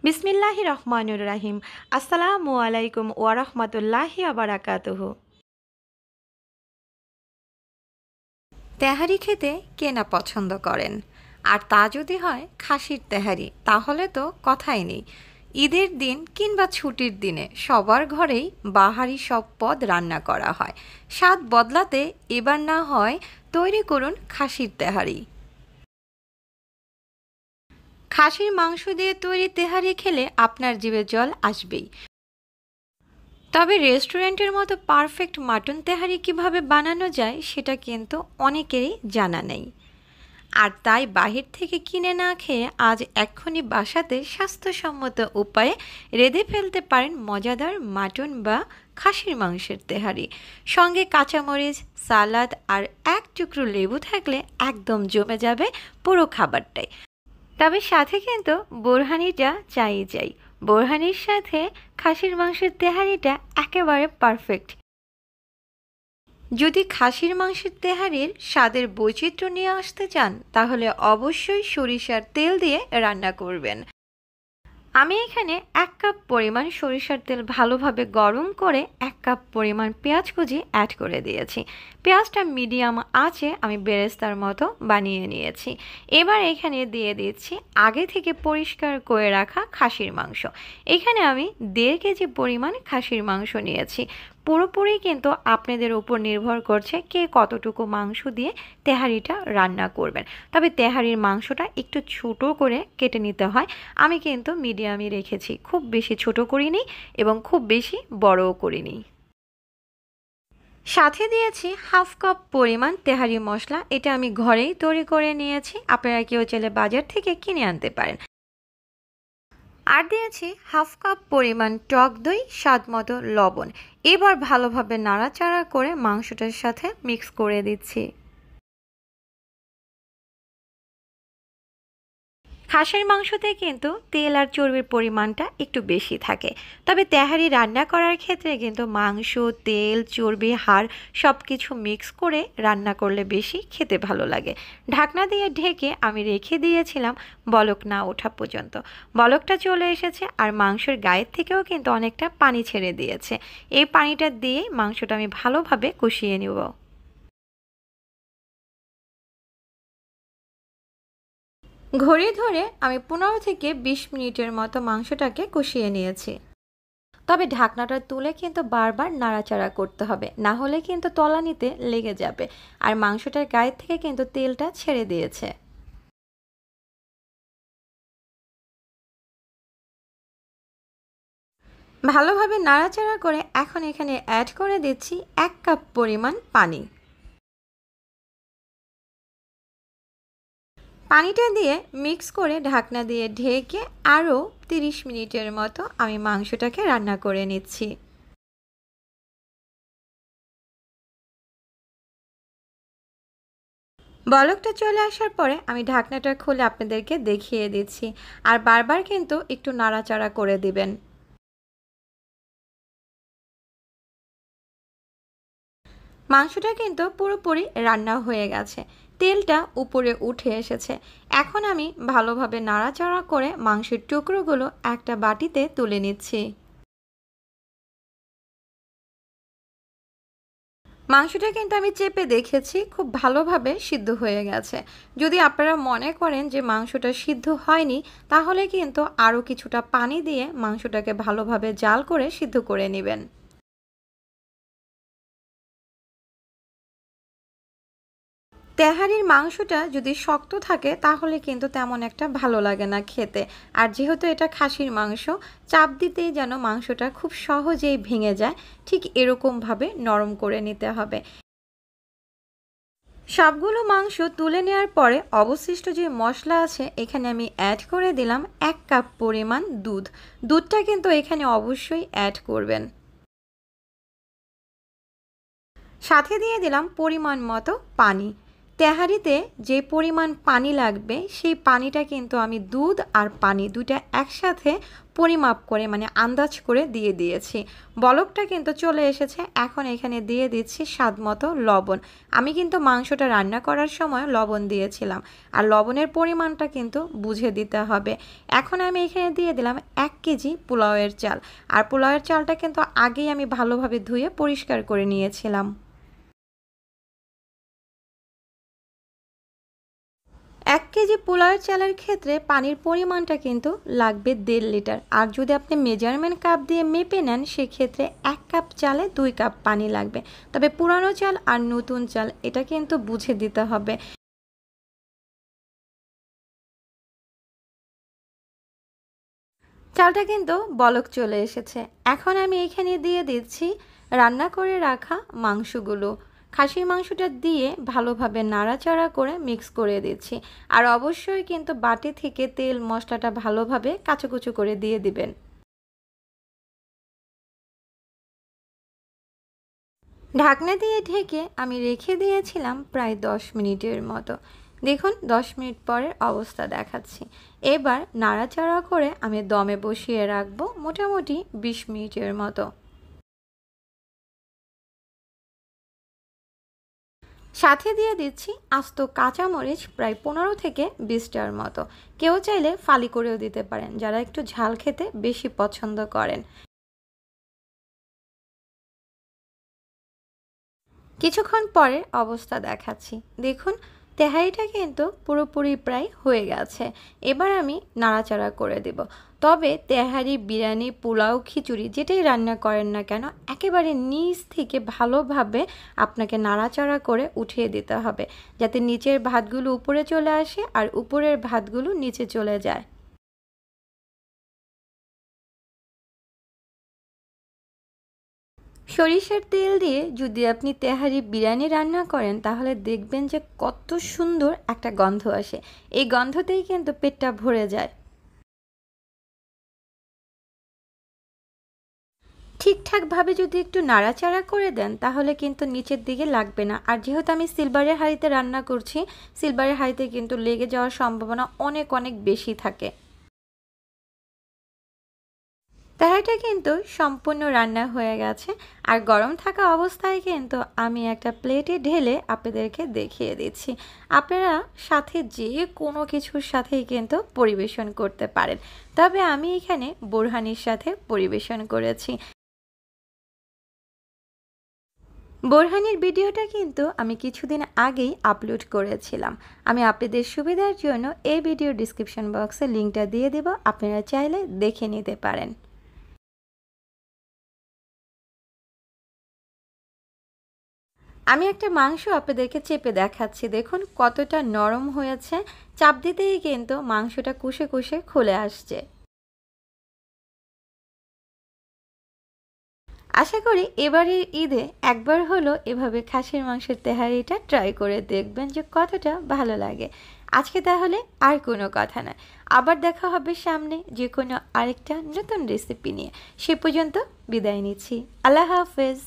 বিসমিল্লাহির রহমানির রাহিম। আসসালামু আলাইকুম ওয়া রাহমাতুল্লাহি ওয়া বারাকাতুহু। তেহারি খেতে কে না পছন্দ করেন, আর তা যদি হয় খাসির তেহারি তাহলে তো কথাই নেই। ঈদের দিন কিংবা ছুটির দিনে সবার ঘরেই বাহারি সব পদ রান্না করা হয়। স্বাদ বদলাতে এবার না হয় তৈরি করুন খাসির তেহারি। খাসির মাংস দিয়ে তৈরি তেহারি খেলে আপনার জিভে জল আসবেই। তবে রেস্টুরেন্টের মতো পারফেক্ট মাটন তেহারি কিভাবে বানানো যায় সেটা কিন্তু অনেকেরই জানা নেই। আর তাই বাহির থেকে কিনে না খেয়ে আজ এক্ষুনি বাসাতে স্বাস্থ্যসম্মত উপায়ে রেঁধে ফেলতে পারেন মজাদার মাটন বা খাসির মাংসের তেহারি। সঙ্গে কাঁচামরিচ, সালাদ আর এক টুকরো লেবু থাকলে একদম জমে যাবে পুরো খাবারটাই। তবে সাথে কিন্তু বোরহানিটা চাই। বোরহানির সাথে খাসির মাংসের তেহারিটা একেবারে পারফেক্ট। যদি খাসির মাংসের তেহারির স্বাদের বৈচিত্র্য নিয়ে আসতে চান তাহলে অবশ্যই সরিষার তেল দিয়ে রান্না করবেন। আমি এখানে 1 কাপ পরিমাণ সরিষার তেল ভালোভাবে গরম করে 1 কাপ পরিমাণ পেঁয়াজ কুচি অ্যাড করে দিয়েছি। পেঁয়াজটা মিডিয়াম আঁচে আমি বেরেস্তার মতো বানিয়ে নিয়েছি। এবার এখানে দিয়ে দিচ্ছি আগে থেকে পরিষ্কার করে রাখা খাসির মাংস। এখানে আমি 1.5 কেজি পরিমাণ খাসির মাংস নিয়েছি। পুরোপুরি কিন্তু আপনাদের উপর নির্ভর করছে কে কতটুকু মাংস দিয়ে তেহারিটা রান্না করবেন। তবে তেহারির মাংসটা একটু ছোট করে কেটে নিতে হয়। আমি কিন্তু মিডিয়ামই রেখেছি, খুব বেশি ছোট করিনি এবং খুব বেশি বড়ও করিনি। সাথে দিয়েছি 1/2 কাপ পরিমাণ তেহারি মশলা, এটা আমি ঘরেই তৈরি করে নিয়েছি, আপনারা কেউ চাইলে বাজার থেকে কিনে আনতে পারেন। আর দিয়েছি 1/2 কাপ পরিমাণ টক দই, স্বাদ মতো লবণ। এবার ভালোভাবে নাড়াচাড়া করে মাংসটার সাথে মিক্স করে দিচ্ছি। খাসির মাংসতে কিন্তু তেল আর চর্বির পরিমাণটা একটু বেশি থাকে। তবে তেহারি রান্না করার ক্ষেত্রে কিন্তু মাংস, তেল, চর্বি, হাড় সব কিছু মিক্স করে রান্না করলে বেশি খেতে ভালো লাগে। ঢাকনা দিয়ে ঢেকে আমি রেখে দিয়েছিলাম বলক না ওঠা পর্যন্ত। বলকটা চলে এসেছে আর মাংসের গায়ের থেকেও কিন্তু অনেকটা পানি ছেড়ে দিয়েছে। এই পানিটা দিয়ে মাংসটা আমি ভালোভাবে কষিয়ে নেব। ঘড়ি ধরে আমি 15 থেকে 20 মিনিটের মতো মাংসটাকে কষিয়ে নিয়েছি। তবে ঢাকনাটা তুলে কিন্তু বারবার নাড়াচাড়া করতে হবে, না হলে কিন্তু তলানিতে লেগে যাবে। আর মাংসটার গায়ে থেকে কিন্তু তেলটা ছেড়ে দিয়েছে। ভালোভাবে নাড়াচাড়া করে এখন এখানে অ্যাড করে দিচ্ছি 1 কাপ পরিমাণ পানি। পানিটা দিয়ে মিক্স করে ঢাকনা দিয়ে ঢেকে আরও 30 মিনিটের মতো আমি মাংসটাকে রান্না করে নিচ্ছি। বলকটা চলে আসার পরে আমি ঢাকনাটা খুলে আপনাদেরকে দেখিয়ে দিচ্ছি। আর বারবার কিন্তু একটু নাড়াচাড়া করে দিবেন। মাংসটা কিন্তু পুরোপুরি রান্না হয়ে গেছে, তেলটা উপরে উঠে এসেছে। এখন আমি ভালোভাবে নাড়াচাড়া করে মাংসের টুকরোগুলো একটা বাটিতে তুলে নিচ্ছি। মাংসটা কিন্তু আমি চেপে দেখেছি, খুব ভালোভাবে সিদ্ধ হয়ে গেছে। যদি আপনারা মনে করেন যে মাংসটা সিদ্ধ হয়নি তাহলে কিন্তু আরও কিছুটা পানি দিয়ে মাংসটাকে ভালোভাবে জাল করে সিদ্ধ করে নেবেন। তেহারির মাংসটা যদি শক্ত থাকে তাহলে কিন্তু তেমন একটা ভালো লাগে না খেতে। আর যেহেতু এটা খাসির মাংস, চাপ দিতেই যেন মাংসটা খুব সহজেই ভেঙে যায়, ঠিক এরকমভাবে নরম করে নিতে হবে। সবগুলো মাংস তুলে নেওয়ার পরে অবশিষ্ট যে মশলা আছে এখানে আমি অ্যাড করে দিলাম 1 কাপ পরিমাণ দুধ। দুধটা কিন্তু এখানে অবশ্যই অ্যাড করবেন। সাথে দিয়ে দিলাম পরিমাণ মতো পানি। তেহারিতে যে পরিমাণ পানি লাগবে সেই পানিটা কিন্তু আমি দুধ আর পানি দুইটা একসাথে পরিমাপ করে মানে আন্দাজ করে দিয়ে দিয়েছি। বলকটা কিন্তু চলে এসেছে। এখন এখানে দিয়ে দিচ্ছি স্বাদমতো লবণ। আমি কিন্তু মাংসটা রান্না করার সময় লবণ দিয়েছিলাম, আর লবণের পরিমাণটা কিন্তু বুঝে দিতে হবে। এখন আমি এখানে দিয়ে দিলাম 1 কেজি পোলাওয়ের চাল, আর পোলাওয়ের চালটা কিন্তু আগেই আমি ভালোভাবে ধুয়ে পরিষ্কার করে নিয়েছিলাম। 1 কেজি পোলাওয়ের চালের ক্ষেত্রে পানির পরিমাণটা কিন্তু লাগবে 1.5 লিটার। আর যদি আপনি মেজারমেন্ট কাপ দিয়ে মেপে নেন সেক্ষেত্রে 1 কাপ চালে 2 কাপ পানি লাগবে। তবে পুরানো চাল আর নতুন চাল এটা কিন্তু বুঝে দিতে হবে। চালটা কিন্তু বলক চলে এসেছে। এখন আমি এখানে দিয়ে দিচ্ছি রান্না করে রাখা মাংসগুলো। খাসির মাংসটা দিয়ে ভালোভাবে নাড়াচাড়া করে মিক্স করে দিচ্ছি। আর অবশ্যই কিন্তু বাটি থেকে তেল মশলাটা ভালোভাবে কাঁচুকুচু করে দিয়ে দিবেন। ঢাকনা দিয়ে ঢেকে আমি রেখে দিয়েছিলাম প্রায় 10 মিনিটের মতো। দেখুন 10 মিনিট পরের অবস্থা দেখাচ্ছি। এবার নাড়াচাড়া করে আমি দমে বসিয়ে রাখবো মোটামুটি 20 মিনিটের মতো। সাথে দিয়ে দিচ্ছি আস্ত কাঁচামরিচ প্রায় 15 থেকে 20টার মতো। কেউ চাইলে ফালি করেও দিতে পারেন যারা একটু ঝাল খেতে বেশি পছন্দ করেন। কিছুক্ষণ পরে অবস্থা দেখাচ্ছি। দেখুন তেহারিটা কিন্তু পুরোপুরি প্রায় হয়ে গেছে। এবার আমি নাড়াচাড়া করে দেব। তবে তেহারি, বিরিয়ানি, পোলাও, খিচুড়ি যেটাই রান্না করেন না কেন একেবারে নিচ থেকে ভালোভাবে আপনাকে নাড়াচাড়া করে উঠিয়ে দিতে হবে, যাতে নিচের ভাতগুলো উপরে চলে আসে আর উপরের ভাতগুলো নিচে চলে যায়। সরিষার তেল দিয়ে যদি আপনি তেহারি, বিরিয়ানি রান্না করেন তাহলে দেখবেন যে কত সুন্দর একটা গন্ধ আসে। এই গন্ধতেই কিন্তু পেটটা ভরে যায়। ঠিকঠাকভাবে যদি একটু নাড়াচাড়া করে দেন তাহলে কিন্তু নিচের দিকে লাগবে না। আর যেহেতু আমি সিলভারের হাঁড়িতে রান্না করছি, সিলভারের হাঁড়িতে কিন্তু লেগে যাওয়ার সম্ভাবনা অনেক অনেক বেশি থাকে। তেহারিটা কিন্তু সম্পূর্ণ রান্না হয়ে গেছে। আর গরম থাকা অবস্থায় কিন্তু আমি একটা প্লেটে ঢেলে আপনাদেরকে দেখিয়ে দিচ্ছি। আপনারা সাথে যে কোনো কিছুর সাথেই কিন্তু পরিবেশন করতে পারেন। তবে আমি এখানে বোরহানির সাথে পরিবেশন করেছি। বোরহানির ভিডিওটা কিন্তু আমি কিছুদিন আগেই আপলোড করেছিলাম। আমি আপনাদের সুবিধার জন্য এই ভিডিও ডিসক্রিপশন বক্সে লিঙ্কটা দিয়ে দেব, আপনারা চাইলে দেখে নিতে পারেন। আমি একটা মাংস আপনাদেরকে চেপে দেখাচ্ছি। দেখুন কতটা নরম হয়েছে। চাপ দিতেই কিন্তু মাংসটা কুষে কুষে খুলে আসছে। আশা করি এবারের ঈদে একবার হলো এভাবে খাসির মাংসের তেহারিটা ট্রাই করে দেখবেন যে কতটা ভালো লাগে। আজকে তাহলে আর কোনো কথা না, আবার দেখা হবে সামনে যে কোনো আরেকটা নতুন রেসিপি নিয়ে। সে পর্যন্ত বিদায় নিচ্ছি। আল্লাহ হাফেজ।